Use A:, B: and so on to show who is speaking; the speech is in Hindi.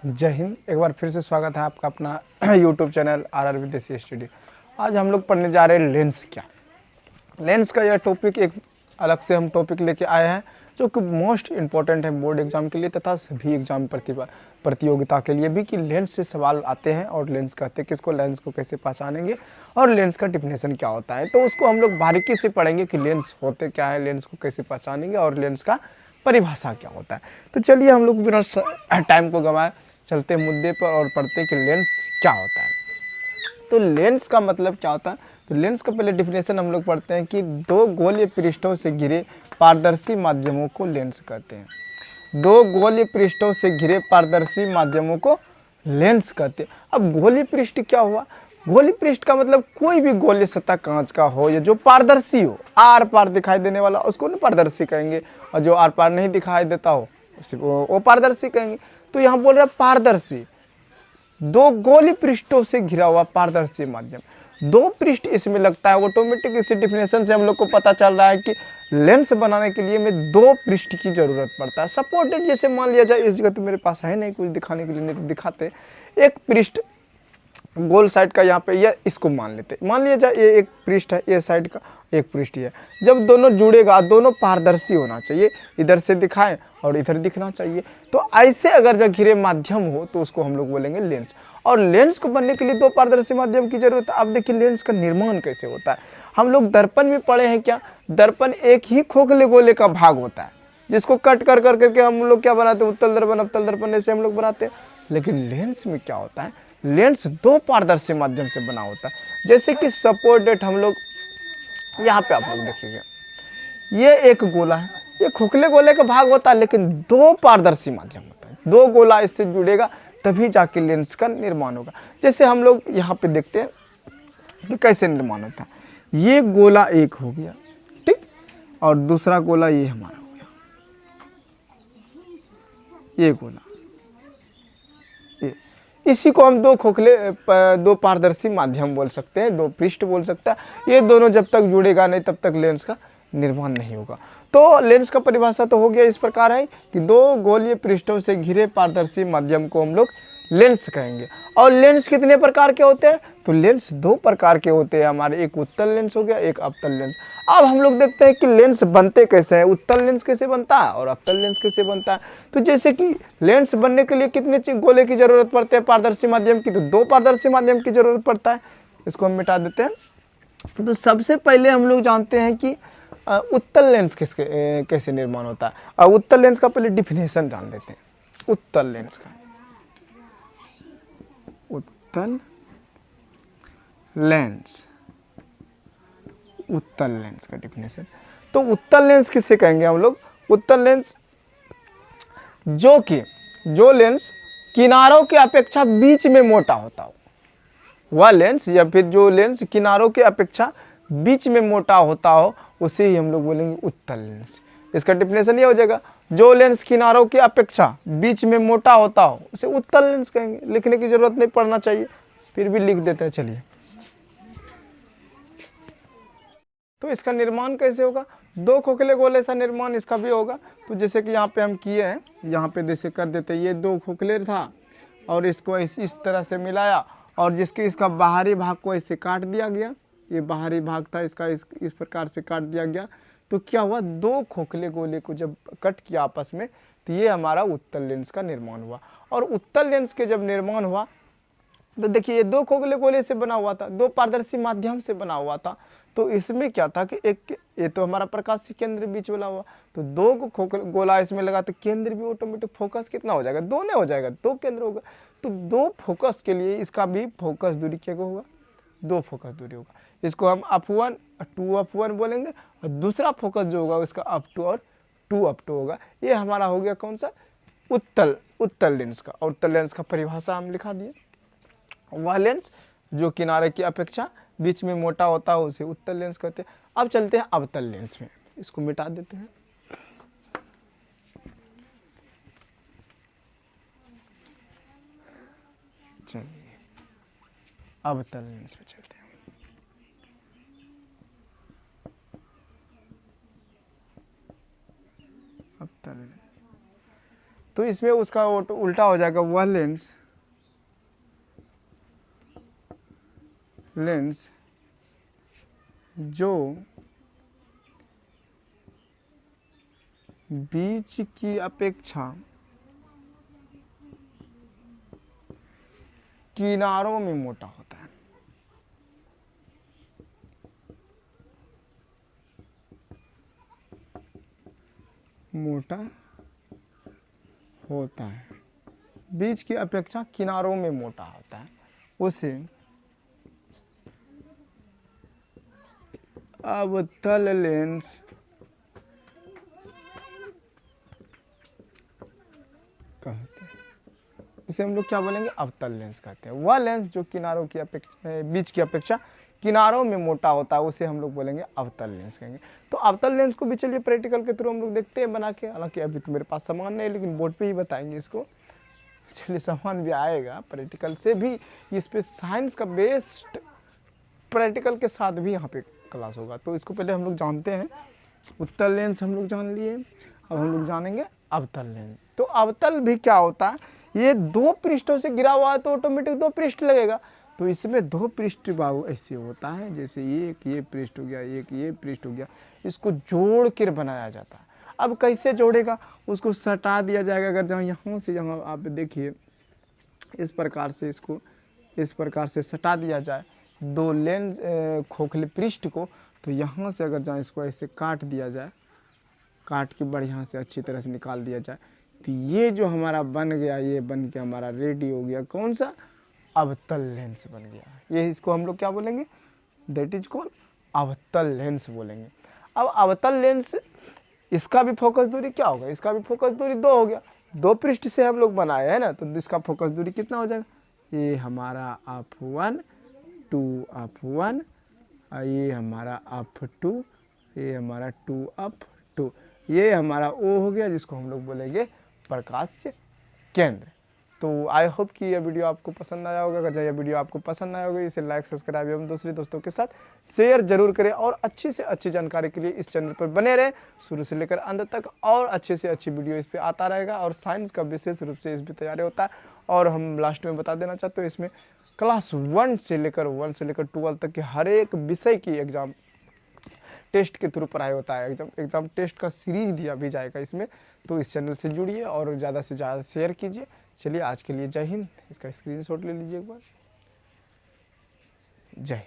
A: जय हिंद। एक बार फिर से स्वागत है आपका अपना यूट्यूब चैनल आर विदेशी स्टूडियो। आज हम लोग पढ़ने जा रहे हैं लेंस क्या है। लेंस का यह टॉपिक एक अलग से हम टॉपिक लेके आए हैं जो कि मोस्ट इम्पॉर्टेंट है बोर्ड एग्जाम के लिए तथा सभी एग्जाम प्रतियोगिता के लिए भी, कि लेंस से सवाल आते हैं और लेंस कहते हैं किसको, लेंस को कैसे पहचानेंगे और लेंस का डिफिनेशन क्या होता है। तो उसको हम लोग बारीकी से पढ़ेंगे कि लेंस होते क्या है, लेंस को कैसे पहचानेंगे और लेंस का परिभाषा क्या होता है। तो चलिए हम लोग बिना टाइम को गंवाए चलते मुद्दे पर और पढ़ते कि लेंस क्या होता है। तो लेंस का मतलब क्या होता है, तो लेंस का पहले डिफिनेशन हम लोग पढ़ते हैं कि दो गोलीय पृष्ठों से घिरे पारदर्शी माध्यमों को लेंस कहते हैं। दो गोलीय पृष्ठों से घिरे पारदर्शी माध्यमों को लेंस कहते हैं। अब गोलीय पृष्ठ क्या हुआ? गोलीय पृष्ठ का मतलब कोई भी गोलीय सतह कांच का हो या जो पारदर्शी हो, आर पार दिखाई देने वाला, उसको ना पारदर्शी कहेंगे, और जो आर पार नहीं दिखाई देता हो वो पारदर्शी कहेंगे। तो यहाँ बोल रहा है पारदर्शी, दो गोलीय पृष्ठों से घिरा हुआ पारदर्शी माध्यम। दो पृष्ठ इसमें लगता है, ऑटोमेटिक इसी डिफिनेशन से हम लोग को पता चल रहा है कि लेंस बनाने के लिए में दो पृष्ठ की जरूरत पड़ता है। सपोर्टेड, जैसे मान लिया जाए इस जगह तो मेरे पास है नहीं कुछ दिखाने के लिए, नहीं तो दिखाते। एक पृष्ठ गोल साइड का यहाँ पे, या इसको मान लेते, मान लिया जाए ये एक पृष्ठ है, ये साइड का एक पृष्ठ है। जब दोनों जुड़ेगा दोनों पारदर्शी होना चाहिए, इधर से दिखाएं और इधर दिखना चाहिए। तो ऐसे अगर जब घिरे माध्यम हो तो उसको हम लोग बोलेंगे लेंस। और लेंस को बनने के लिए दो पारदर्शी माध्यम की जरूरत है। अब देखिए लेंस का निर्माण कैसे होता है। हम लोग दर्पण में पढ़े हैं क्या, दर्पण एक ही खोखले गोले का भाग होता है जिसको कट कर कर करके हम लोग क्या बनाते हैं, उत्तल दर्पण अवतल दर्पण ऐसे हम लोग बनाते हैं। लेकिन लेंस में क्या होता है, लेंस दो पारदर्शी माध्यम से बना होता है। जैसे कि सपोर्टेड हम लोग यहाँ पे आप लोग देखिएगा, ये एक गोला है, ये खोखले गोले का भाग होता है लेकिन दो पारदर्शी माध्यम होता है। दो गोला इससे जुड़ेगा तभी जाके लेंस का निर्माण होगा। जैसे हम लोग यहाँ पे देखते हैं कि कैसे निर्माण होता है। ये गोला एक हो गया, ठीक, और दूसरा गोला ये हमारा हो गया, ये गोला, इसी को हम दो खोखले दो पारदर्शी माध्यम बोल सकते हैं, दो पृष्ठ बोल सकते हैं। ये दोनों जब तक जुड़ेगा नहीं तब तक लेंस का निर्माण नहीं होगा। तो लेंस का परिभाषा तो हो गया, इस प्रकार है कि दो गोलीय पृष्ठों से घिरे पारदर्शी माध्यम को हम लोग लेंस कहेंगे। और लेंस कितने प्रकार के होते हैं, तो लेंस दो प्रकार के होते हैं हमारे, एक उत्तल लेंस हो गया, एक अवतल लेंस। अब हम लोग देखते हैं कि लेंस बनते कैसे हैं, उत्तल लेंस कैसे बनता है और अवतल लेंस कैसे बनता है। तो जैसे कि लेंस बनने के लिए कितने गोले की जरूरत पड़ती है पारदर्शी माध्यम की, तो दो पारदर्शी माध्यम की जरूरत पड़ता है। इसको हम मिटा देते हैं। तो सबसे पहले हम लोग जानते हैं कि उत्तल लेंस कैसे निर्माण होता है। और उत्तल लेंस का पहले डिफिनेशन जान लेते हैं। उत्तल लेंस का, उत्तल लेंस, उत्तल लेंस का डिफिनेशन। तो उत्तल लेंस किसे कहेंगे हम लोग, उत्तल लेंस जो लेंस किनारों के अपेक्षा बीच में मोटा होता हो, वह लेंस, या फिर जो लेंस किनारों के अपेक्षा बीच में मोटा होता हो उसे ही हम लोग बोलेंगे उत्तल लेंस। इसका डिफिनेशन ये हो जाएगा, जो लेंस किनारों की अपेक्षा बीच में मोटा होता हो उसे उत्तल लेंस कहेंगे। लिखने की जरूरत नहीं पड़ना चाहिए, फिर भी लिख देते हैं। चलिए, तो इसका निर्माण कैसे होगा, दो खोखले गोले सा निर्माण इसका भी होगा। तो जैसे कि यहाँ पे हम किए हैं, यहाँ पे जैसे कर देते, ये दो खोखले था और इसको इस तरह से मिलाया और जिसके इसका बाहरी भाग को ऐसे काट दिया गया, ये बाहरी भाग था इसका, इस प्रकार से काट दिया गया। तो क्या हुआ, दो खोखले गोले को जब कट किया आपस में तो ये हमारा उत्तल लेंस का निर्माण हुआ। और उत्तल लेंस के जब निर्माण हुआ तो देखिए ये दो खोखले गोले से बना हुआ था, दो पारदर्शी माध्यम से बना हुआ था। तो इसमें क्या था कि एक, ये तो हमारा प्रकाश केंद्र बीच वाला हुआ, तो दो खोखले गोला इसमें लगा तो केंद्र भी ऑटोमेटिक फोकस कितना हो जाएगा, दो नहीं हो जाएगा, दो केंद्र होगा। तो दो फोकस के लिए इसका भी फोकस दूरी क्या होगा, दो फोकस दूरी होगा। इसको हम अप1 टू अप1 बोलेंगे और दूसरा फोकस जो होगा उसका अप2 और टू अप2 होगा। ये हमारा हो गया कौन सा, उत्तल लेंस का। और उत्तल लेंस का परिभाषा हम लिखा दिए, वह लेंस जो किनारे की अपेक्षा बीच में मोटा होता है उसे उत्तल लेंस कहते हैं। अब चलते हैं अवतल लेंस में, इसको मिटा देते हैं। चलिए अवतल लेंस में चलते हैं। अवतल, तो इसमें उसका उल्टा हो जाएगा, वह लेंस जो बीच की अपेक्षा किनारों में मोटा होता है। मोटा होता है, बीच की अपेक्षा किनारों में मोटा होता है, उसे अवतल लेंस कहते हैं। इसे हम लोग क्या बोलेंगे, अवतल लेंस कहते हैं। वह लेंस जो किनारों की अपेक्षा, बीच की अपेक्षा किनारों में मोटा होता है, उसे हम लोग बोलेंगे अवतल लेंस कहेंगे। तो अवतल लेंस को भी चलिए प्रैक्टिकल के थ्रू हम लोग देखते हैं बना के। हालांकि अभी तो मेरे पास सामान नहीं है, लेकिन बोर्ड पे ही बताएंगे इसको। चलिए सामान भी आएगा प्रैक्टिकल से भी, इस पे साइंस का बेस्ट प्रैक्टिकल के साथ भी यहाँ पे क्लास होगा। तो इसको पहले हम लोग जानते हैं, उत्तल लेंस हम लोग जान लिए, अब हम लोग जानेंगे अवतल लेंस। तो अवतल भी क्या होता है, ये दो पृष्ठों से गिरा हुआ है तो ऑटोमेटिक दो पृष्ठ लगेगा। तो इसमें दो पृष्ठ बाहु ऐसे होता है, जैसे एक ये पृष्ठ हो गया, एक ये पृष्ठ हो गया, इसको जोड़ कर बनाया जाता है। अब कैसे जोड़ेगा, उसको सटा दिया जाएगा। अगर जहाँ यहाँ से जहाँ आप देखिए इस प्रकार से, इसको इस प्रकार से सटा दिया जाए दो लेंस खोखले पृष्ठ को, तो यहाँ से अगर जहाँ इसको ऐसे काट दिया जाए, काट के बढ़िया से अच्छी तरह से निकाल दिया जाए, तो ये जो हमारा बन गया, ये बन के हमारा रेडी हो गया कौन सा, अवतल लेंस बन गया। ये इसको हम लोग क्या बोलेंगे, दैट इज कॉल्ड अवतल लेंस बोलेंगे। अब अवतल लेंस, इसका भी फोकस दूरी क्या होगा, इसका भी फोकस दूरी 2 हो गया। दो पृष्ठ से हम लोग बनाए हैं ना, तो इसका फोकस दूरी कितना हो जाएगा, ये हमारा f1 2 f1, ये हमारा f2, ये हमारा 2 f2, ये हमारा O हो गया, जिसको हम लोग बोलेंगे प्रकाश केंद्र। तो आई होप कि यह वीडियो आपको पसंद आया होगा। अगर यह वीडियो आपको पसंद आया होगा, इसे लाइक सब्सक्राइब एवं दूसरे दोस्तों के साथ शेयर जरूर करें, और अच्छी से अच्छी जानकारी के लिए इस चैनल पर बने रहें शुरू से लेकर अंत तक, और अच्छे से अच्छी वीडियो इस पर आता रहेगा। और साइंस का विशेष रूप से इस पर तैयारी होता है। और हम लास्ट में बता देना चाहते हैं, इसमें क्लास 1 से लेकर 12 तक के हर एक विषय की एग्जाम टेस्ट के थ्रू पढ़ाई होता है। एग्जाम टेस्ट का सीरीज दिया भी जाएगा इसमें। तो इस चैनल से जुड़िए और ज़्यादा से ज़्यादा शेयर कीजिए। चलिए आज के लिए जय हिंद। इसका स्क्रीनशॉट ले लीजिए एक बार। जय हिंद।